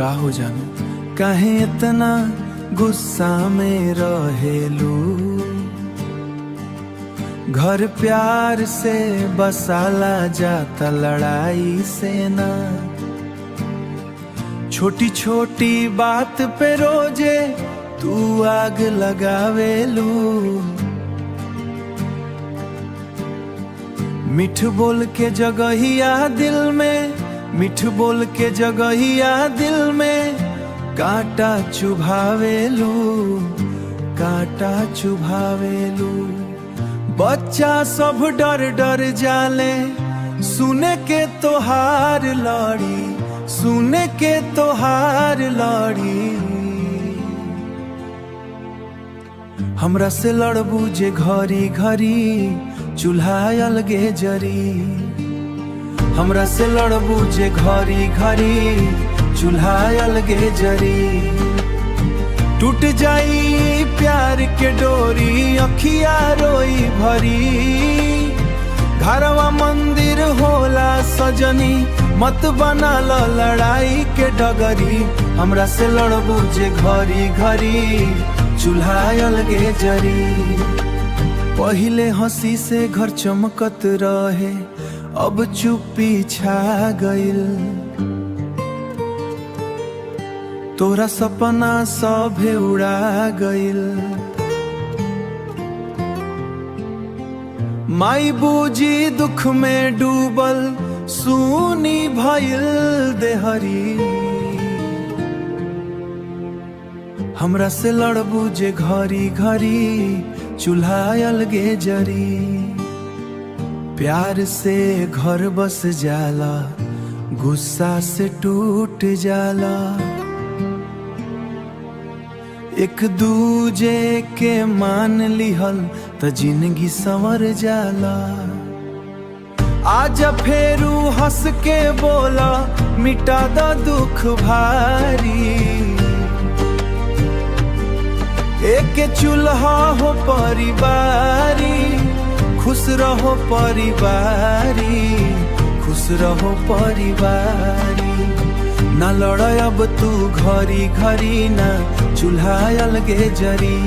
का हो जानू काहे इतना गुस्सा में रहेलू। घर प्यार से बसाला जाता लड़ाई से ना। छोटी छोटी बात पे रोजे तू आग लगावेलू। मिठ बोल के जगहिया दिल में, मिठ बोल के जगहिया दिल में कांटा चुभावेलू, कांटा चुभावेलू। बच्चा सब डर डर जाले सुने के तोहार लड़ी, सुने के तोहार लड़ी। हमरा से लड़बू जे घरी घरी चूल्हा अलगे जरी। हमरा से लड़बू जे घरी घरी चूल्हा अलगे जरी। टूट जाई प्यार के डोरी अखिया रोई भरी। घरवा मंदिर होला सजनी मत बना लो लड़ाई के डगरी। हमरा से लड़बू जे घरी घरी चूल्हा अलगे जरी। पहिले हंसी से घर चमकत रहे अब चुप्पी छा गइल। तोरा सपना सभे उड़ा गइल। माई बूजी दुख में डूबल सुनी भइल देहरी। हमरा से लड़बू जे घरी घरी चूल्हा अलगे जरी। प्यार से घर बस जाला गुस्सा से टूट जाला। एक दूजे के मान लिहल त जिंदगी संवर जाला। आजा फेरू हंस के बोला मिटा द दुख भारी। एक चूल्हा हो परिवारी, खुश रहो परिवारी, खुश रहो परिवारी। ना लड़ अब तू घरी घरी ना चूल्हा अलगे जरी।